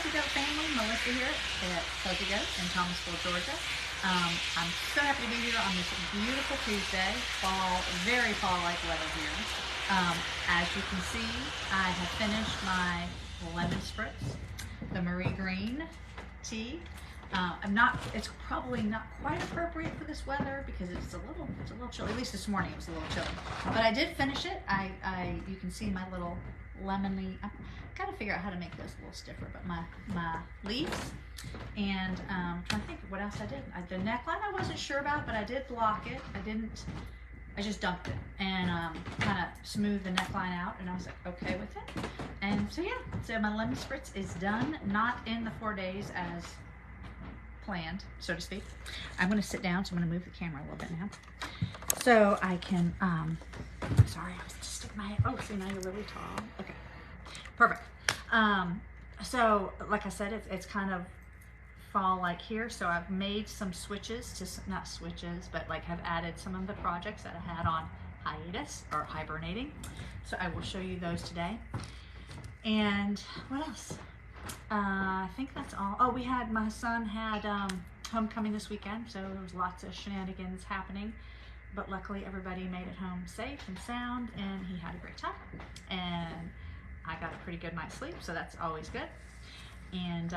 Fuzzy Goat family, Melissa here at Fuzzy Goat in Thomasville, Georgia. I'm so happy to be here on this beautiful Tuesday, very fall-like weather here. As you can see, I have finished my lemon spritz, the Marie Green tea. It's probably not quite appropriate for this weather because it's a little chilly. At least this morning it was a little chilly. But I did finish it. You can see my little lemony. I've got to figure out how to make those a little stiffer. But my leaves, and I'm trying to think of what else I did. The neckline I wasn't sure about, but I did block it. I just dumped it and kind of smoothed the neckline out, and I was like okay with it. And so yeah, so my lemon spritz is done. Not in the 4 days as planned, so to speak. I'm going to sit down, so I'm going to move the camera a little bit now, so I can. Sorry, I was just sticking my head. Oh, see, now you're really tall. Okay, perfect. So like I said, it's kind of fall-like here, so I've made some switches to, not switches, but like have added some of the projects that I had on hiatus or hibernating. So I will show you those today. And what else? I think that's all. Oh, my son had homecoming this weekend, so there was lots of shenanigans happening, but luckily everybody made it home safe and sound, and he had a great time, and I got a pretty good night's sleep, so that's always good. And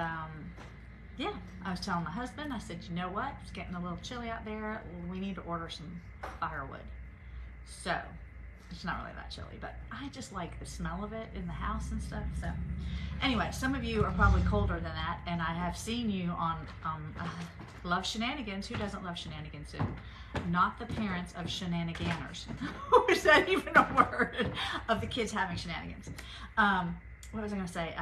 yeah, I was telling my husband, I said, you know what, it's getting a little chilly out there, we need to order some firewood. So it's not really that chilly, but I just like the smell of it in the house and stuff. So anyway, some of you are probably colder than that, and I have seen you on Love Shenanigans. Who doesn't love shenanigans? Not the parents of shenaniganners. Is that even a word? Of the kids having shenanigans. What was I going to say?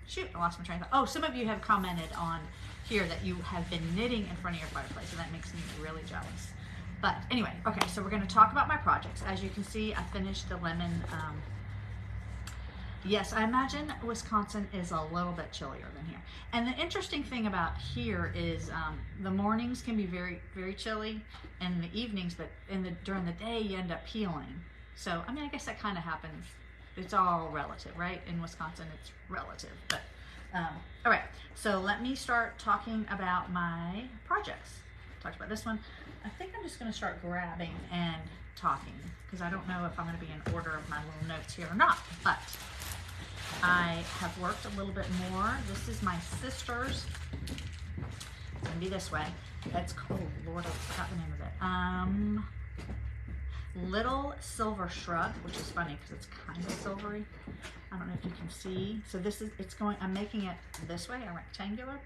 Shoot, I lost my train of thought. Oh, some of you have commented on here that you have been knitting in front of your fireplace, and that makes me really jealous. But anyway, okay, so we're going to talk about my projects. As you can see, I finished the lemon. Yes, I imagine Wisconsin is a little bit chillier than here. And the interesting thing about here is the mornings can be very, very chilly, and the evenings, but during the day you end up peeling. So, I mean, I guess that kind of happens. It's all relative, right? In Wisconsin, it's relative. But all right, so let me start talking about my projects. Talked about this one. I think I'm just going to start grabbing and talking because I don't know if I'm going to be in order of my little notes here or not, but I have worked a little bit more. This is my sister's. It's going to be this way. That's cool. Lord, I forgot the name of it. Little Silver Shrub, which is funny because it's kind of silvery. I don't know if you can see. So this is, I'm making it this way, a rectangular.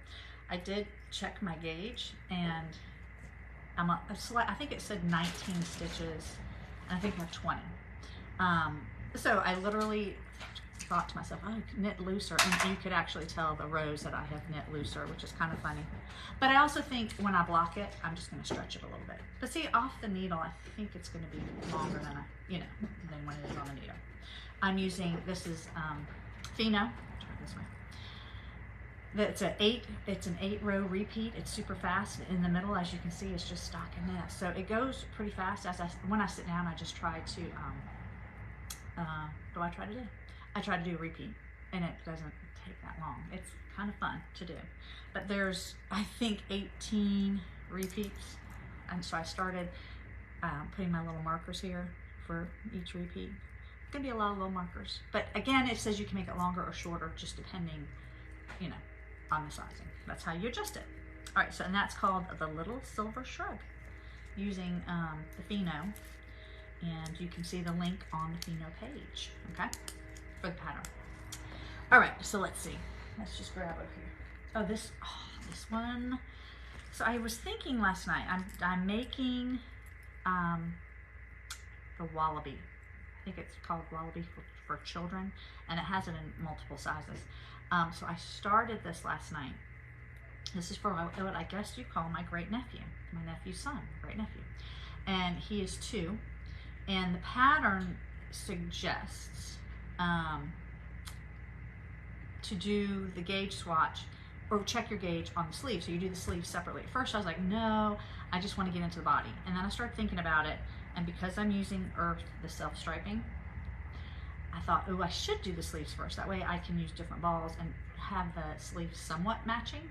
I did check my gauge, and I think it said 19 stitches, and I think I have 20. So I literally thought to myself, oh, I could knit looser, and you could actually tell the rows that I have knit looser, which is kind of funny. But I also think when I block it, I'm just going to stretch it a little bit. But see, off the needle, I think it's going to be longer than than when it is on the needle. I'm using, this is Fino. Try it this way. It's an 8-row repeat. It's super fast. In the middle, as you can see, it's just stockinette. So it goes pretty fast. When I sit down, I just try to I try to do a repeat, and it doesn't take that long. It's kind of fun to do. But there's, I think, 18 repeats, and so I started putting my little markers here for each repeat. It's gonna be a lot of little markers, but again, it says you can make it longer or shorter, just depending, on the sizing. That's how you adjust it. All right, so, and that's called the Little Silver Shrub, using the Fino, and you can see the link on the Fino page, okay, for the pattern. All right, so let's see. Let's just grab over here. Oh, this one. So I was thinking last night, I'm making the Wallaby. I think it's called Wallaby for children, and it has it in multiple sizes. So I started this last night. This is for what I guess you call my great nephew, my nephew's son, great nephew. And he is 2. And the pattern suggests to do the gauge swatch, or check your gauge on the sleeve. So you do the sleeve separately. At first I was like, no, I just want to get into the body. And then I started thinking about it, and because I'm using Earth, the self-striping, I thought, oh, I should do the sleeves first. That way I can use different balls and have the sleeves somewhat matching.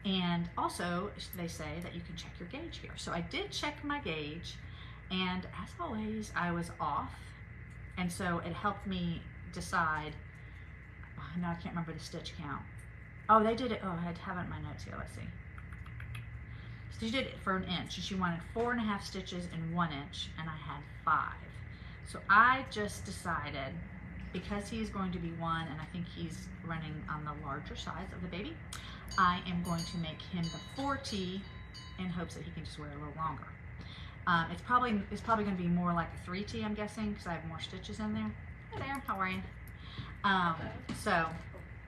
And also, they say that you can check your gauge here. So I did check my gauge, and as always, I was off. And so it helped me decide, oh, no, I can't remember the stitch count. Oh, they did it, oh, I have it in my notes here, let's see. So she did it for 1 inch, and she wanted 4.5 stitches in 1 inch, and I had 5. So I just decided, because he's going to be 1, and I think he's running on the larger size of the baby, I am going to make him the 4T in hopes that he can just wear it a little longer. It's probably going to be more like a 3T, I'm guessing, because I have more stitches in there. Hi there, how are you? So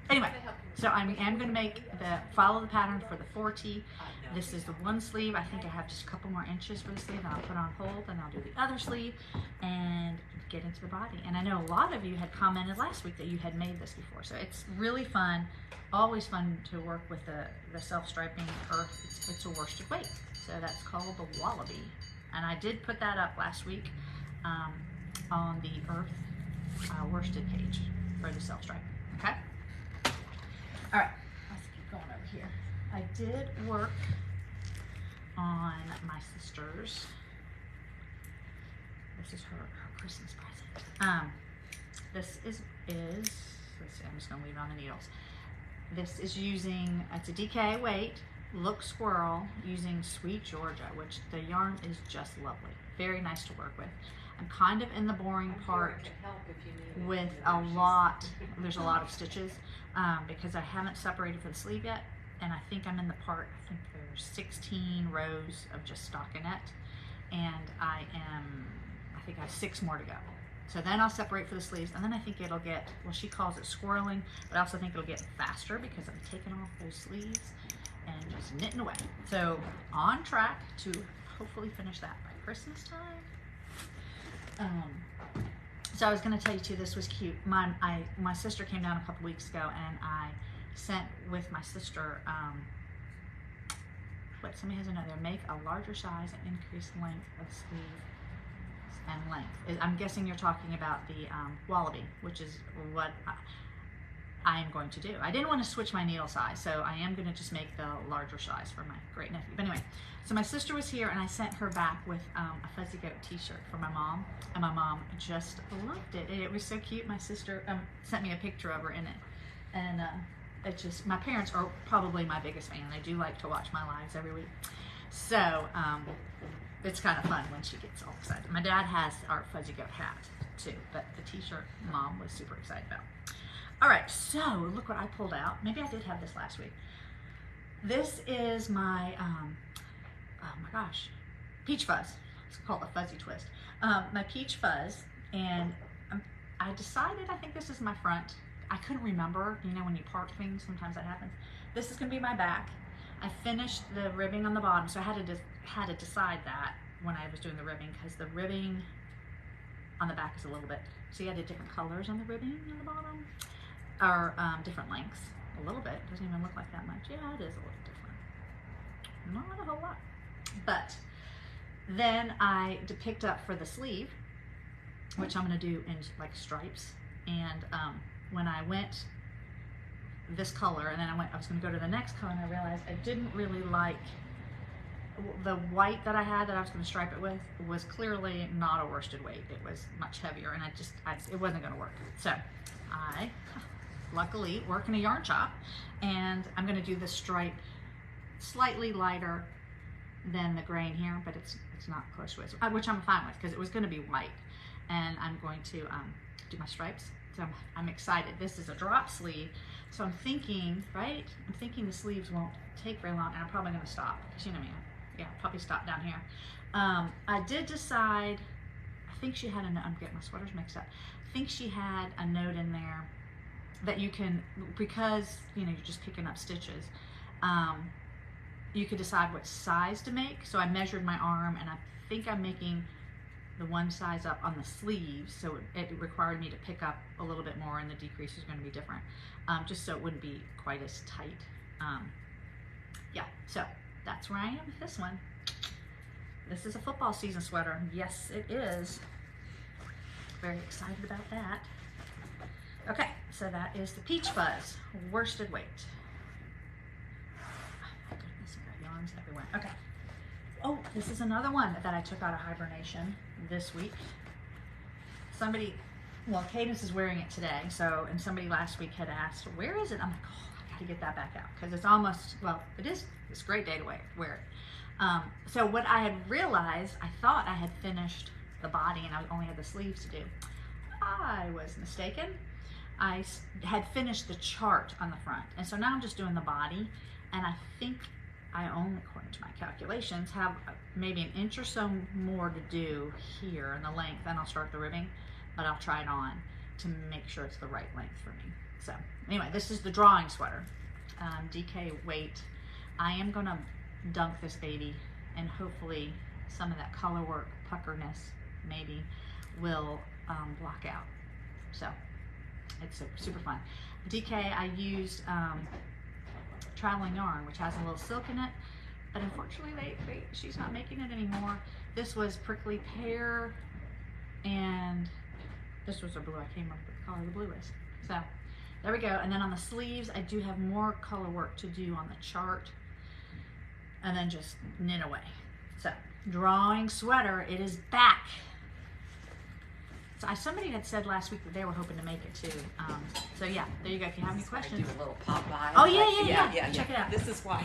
anyway, so I am going to follow the pattern for the 4T. This is the one sleeve. I think I have just a couple more inches for the sleeve, and I'll put on hold, and I'll do the other sleeve and get into the body. And I know a lot of you had commented last week that you had made this before, so it's really fun. Always fun to work with the self-striping earth. It's a worsted weight, so that's called the Wallaby. And I did put that up last week on the earth worsted page for the self-striping. Okay. All right. Let's keep going over here. I did work on my sister's. This is her Christmas present. This is let's see. I'm just gonna leave it on the needles. This is using, it's a DK weight, Look Squirrel, using Sweet Georgia, which the yarn is just lovely. Very nice to work with. I'm kind of in the boring part with there's a lot of stitches because I haven't separated for the sleeve yet, and I think I'm in the part, I think there's 16 rows of just stockinette, and I think I have 6 more to go. So then I'll separate for the sleeves, and then I think it'll get, well, she calls it swirling, but I also think it'll get faster because I'm taking off those sleeves and just knitting away. So on track to hopefully finish that by Christmas time. So I was going to tell you too, this was cute. My sister came down a couple weeks ago, and I sent with my sister, somebody has a note there, make a larger size and increase length of sleeve and length. I'm guessing you're talking about the Wallaby, which is what I am going to do. I didn't want to switch my needle size, so I am going to just make the larger size for my great nephew. But anyway, so my sister was here, and I sent her back with a Fuzzy Goat t-shirt for my mom, and my mom just loved it. It was so cute. My sister sent me a picture of her in it, and it just, my parents are probably my biggest fan. They do like to watch my lives every week. So it's kind of fun when she gets all excited. My dad has our Fuzzy Goat hat too, but the t-shirt Mom was super excited about. All right, so look what I pulled out. Maybe I did have this last week. This is my, oh my gosh, Peach Fuzz. It's called a Fuzzy Twist. My Peach Fuzz, and I decided, I think this is my front. I couldn't remember, you know, when you part things, sometimes that happens. This is gonna be my back. I finished the ribbing on the bottom, so I had to decide that when I was doing the ribbing, because the ribbing on the back is a little bit, see, I did different colors on the ribbing on the bottom, or different lengths, a little bit. It doesn't even look like that much. Yeah, it is a little different. Not a whole lot. But then I picked up for the sleeve, which I'm gonna do in like stripes, and when I went this color, and then I was going to go to the next color, and I realized I didn't really like the white that I had that I was going to stripe it with was clearly not a worsted weight. It was much heavier, and it wasn't going to work. So I luckily work in a yarn shop, and I'm going to do the stripe slightly lighter than the grain here, but it's not close to it, which I'm fine with because it was going to be white, and I'm going to do my stripes. So I'm excited. This is a drop sleeve. So I'm thinking, right? I'm thinking the sleeves won't take very long, and I'm probably gonna stop, because you know me, yeah, I'll probably stop down here. I did decide, I think she had a note, I'm getting my sweaters mixed up. I think she had a note in there that you can, because, you know, you're just picking up stitches, you could decide what size to make. So I measured my arm, and I think I'm making the one size up on the sleeves, so it required me to pick up a little bit more, and the decrease is going to be different, just so it wouldn't be quite as tight. Yeah, so that's where I am with this one. This is a football season sweater. Yes, it is. very excited about that. Okay, so that is the Peach Fuzz worsted weight. Oh my goodness, I've got yarns everywhere. Okay. Oh, this is another one that I took out of hibernation this week. Somebody, well, Cadence is wearing it today, so, and somebody last week had asked, where is it? I'm like, oh, I gotta get that back out, because it's almost, well, it is, it's a great day to wear it. So what I had realized, I thought I had finished the body and I only had the sleeves to do. I was mistaken. I had finished the chart on the front, and so now I'm just doing the body, and I think I only, according to my calculations, have maybe an inch or so more to do here in the length, then I'll start the ribbing, but I'll try it on to make sure it's the right length for me. So anyway, this is the drawing sweater, DK weight. I am gonna dunk this baby, and hopefully some of that color work puckerness maybe will block out. So it's super fun. DK, I used traveling yarn, which has a little silk in it, but unfortunately she's not making it anymore. This was prickly pear, and this was a blue. I came up with the color the blue is. So there we go. And then on the sleeves, I do have more color work to do on the chart, and then just knit away. So drawing sweater, it is back. So somebody had said last week that they were hoping to make it too. So yeah, there you go. If you have any questions. I do a little pop by. Oh yeah. Check it out. This is why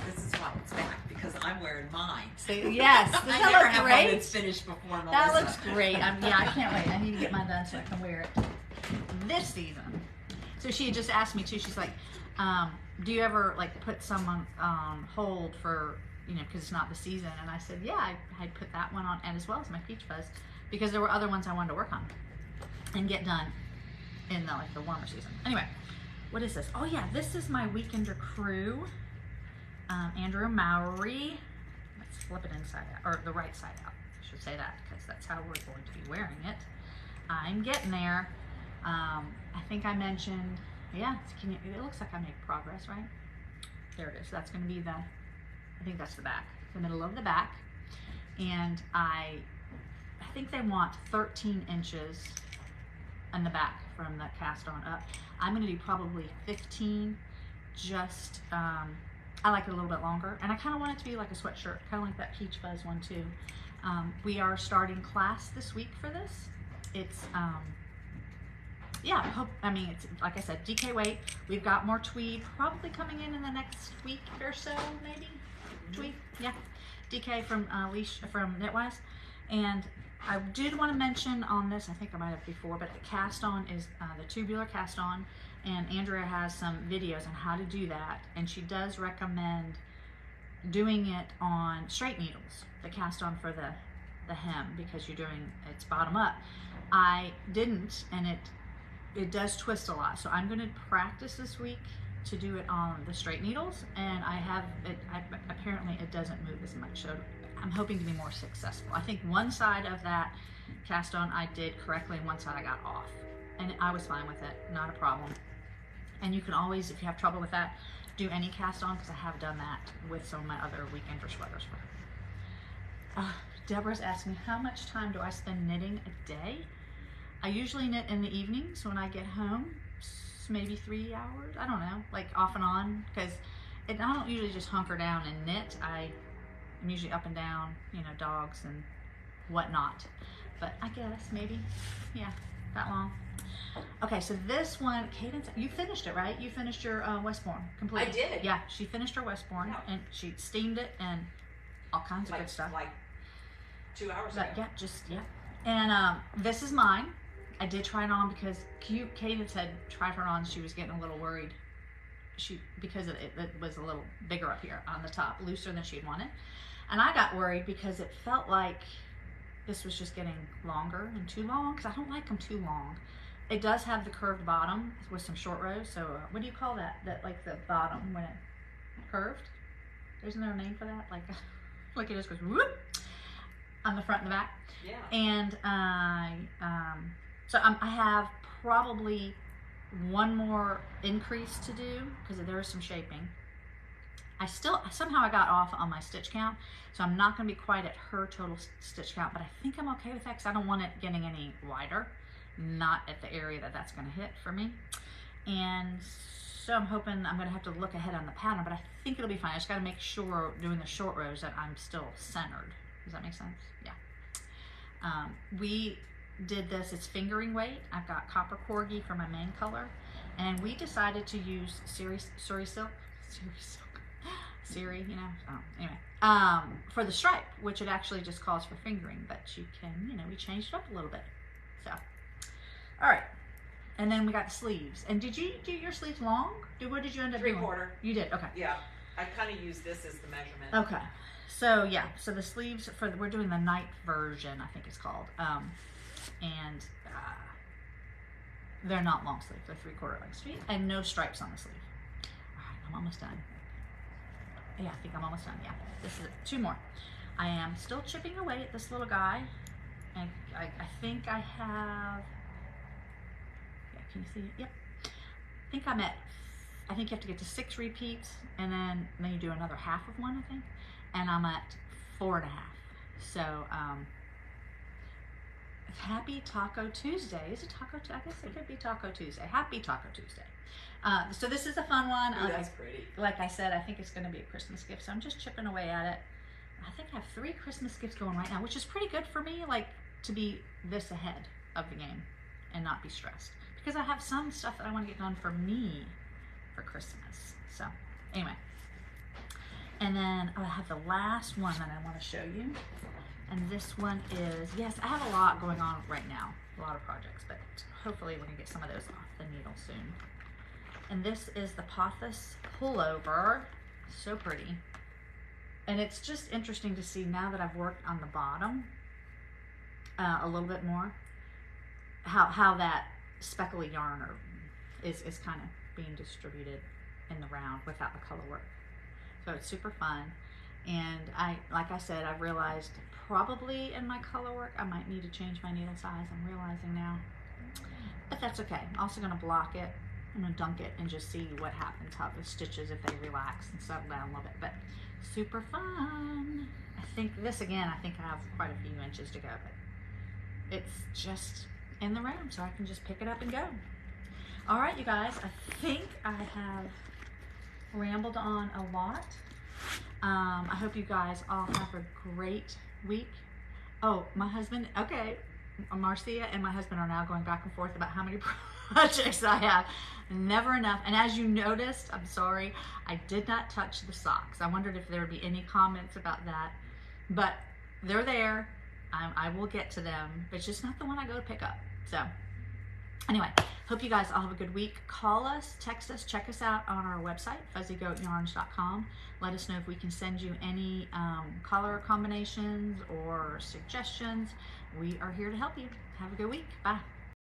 it's back, because I'm wearing mine. So yes, does I that never look have great? one that's finished before Melissa. That looks great. Yeah, I can't wait. I need to get mine done so I can wear it this season. So she had just asked me too. She's like, do you ever like put someone on hold for, you know, because it's not the season? And I said, yeah, I put that one on, and as well as my Peach Fuzz, because there were other ones I wanted to work on and get done in the warmer season. Anyway, what is this? Oh yeah, this is my Weekender crew. Andrew Mowry. Let's flip it inside out, or the right side out. I should say that, because that's how we're going to be wearing it. I'm getting there. I think I mentioned, yeah, it looks like I made progress, right? There it is. That's going to be I think that's the back, the middle of the back. And I think they want 13 inches in the back from the cast on up. I'm going to do probably 15, just, I like it a little bit longer, and I kind of want it to be like a sweatshirt, kind of like that Peach Fuzz one too. We are starting class this week for this. It's, yeah, it's, like I said, DK weight. We've got more tweed probably coming in the next week or so, maybe. Tweed, yeah. DK from Knitwise. And I did want to mention on this, I think I might have before, but the cast on is the tubular cast on, and Andrea has some videos on how to do that, and she does recommend doing it on straight needles, the cast on for the hem, because you're doing it's bottom up. I didn't, and it does twist a lot, so I'm going to practice this week to do it on the straight needles, and apparently it doesn't move as much, so I'm hoping to be more successful. I think one side of that cast on I did correctly, and one side I got off, and I was fine with it, not a problem. And you can always, if you have trouble with that, do any cast on, because I have done that with some of my other Weekender sweaters. Deborah's asking, how much time do I spend knitting a day? I usually knit in the evening, so when I get home, maybe 3 hours, I don't know, like off and on, because I don't usually just hunker down and knit. I'm usually up and down, you know, dogs and whatnot. But I guess maybe, yeah, that long. Okay, so this one, Cadence, you finished it, right? You finished your Westbourne completely. I did. Yeah, she finished her Westbourne, yeah. And she steamed it and all kinds of good stuff. Like 2 hours ago. Yeah. And this is mine. I did try it on because Cadence had tried her on. She was getting a little worried. Because it was a little bigger up here on the top, looser than she'd wanted. And I got worried because it felt like this was just getting longer and too long, because I don't like them too long. It does have the curved bottom with some short rows. So what do you call that? That like the bottom when it curved? Isn't there a name for that? Like it just goes whoop on the front and the back. Yeah. And I have probably one more increase to do, because there is some shaping. somehow I got off on my stitch count, so I'm not going to be quite at her total stitch count, but I think I'm okay with that because I don't want it getting any wider, not at the area that that's going to hit for me. And so I'm hoping I'm going to have to look ahead on the pattern, but I think it'll be fine. I just got to make sure doing the short rows that I'm still centered. Does that make sense? Yeah. We did this, it's fingering weight. I've got copper corgi for my main color, and we decided to use Siri silk, you know, anyway, for the stripe, which it actually just calls for fingering, but you can, you know, we changed it up a little bit. So, all right. And then we got the sleeves. And did you do your sleeves long? What did you end up doing? 3/4. You did, okay. Yeah, I kind of use this as the measurement. Okay. So yeah, so the sleeves we're doing the night version, I think it's called. And they're not long sleeve, they're 3/4 length sleeve, and no stripes on the sleeve. All right, I'm almost done. Yeah, I think I'm almost done. Yeah, this is it. 2 more. I am still chipping away at this little guy, and I think I have. Yeah, can you see it? Yep. I think you have to get to 6 repeats, and then you do another half of one, I think, and I'm at 4.5. So happy Taco Tuesday. Is it Taco Tuesday? I guess it could be Taco Tuesday. Happy Taco Tuesday. So this is a fun one. Ooh, that's pretty. Like I said, I think it's going to be a Christmas gift, so I'm just chipping away at it. I think I have 3 Christmas gifts going right now, which is pretty good for me, like to be this ahead of the game and not be stressed, because I have some stuff that I want to get done for me for Christmas. So anyway, and then I have the last one that I want to show you. And this one is, yes, I have a lot going on right now, a lot of projects, but hopefully we're gonna get some of those off the needle soon. And this is the Pothos pullover, so pretty. And it's just interesting to see now that I've worked on the bottom a little bit more, how that speckly yarn is kind of being distributed in the round without the color work. So it's super fun. And like I said, I've realized probably in my color work, I might need to change my needle size. I'm realizing now, but that's okay. I'm also gonna block it. I'm gonna dunk it and just see what happens, how the stitches, if they relax and settle down a little bit, but super fun. I think this, again, I think I have quite a few inches to go, but it's just in the round, so I can just pick it up and go. All right, you guys, I think I have rambled on a lot. I hope you guys all have a great week. Oh, my husband, okay, Marcia and my husband are now going back and forth about how many projects I have. Never enough. And as you noticed, I'm sorry, I did not touch the socks. I wondered if there would be any comments about that, but they're there. I will get to them, but it's just not the one I go to pick up. So anyway, hope you guys all have a good week. Call us, text us, check us out on our website, fuzzygoatyarns.com. Let us know if we can send you any color combinations or suggestions. We are here to help you. Have a good week. Bye.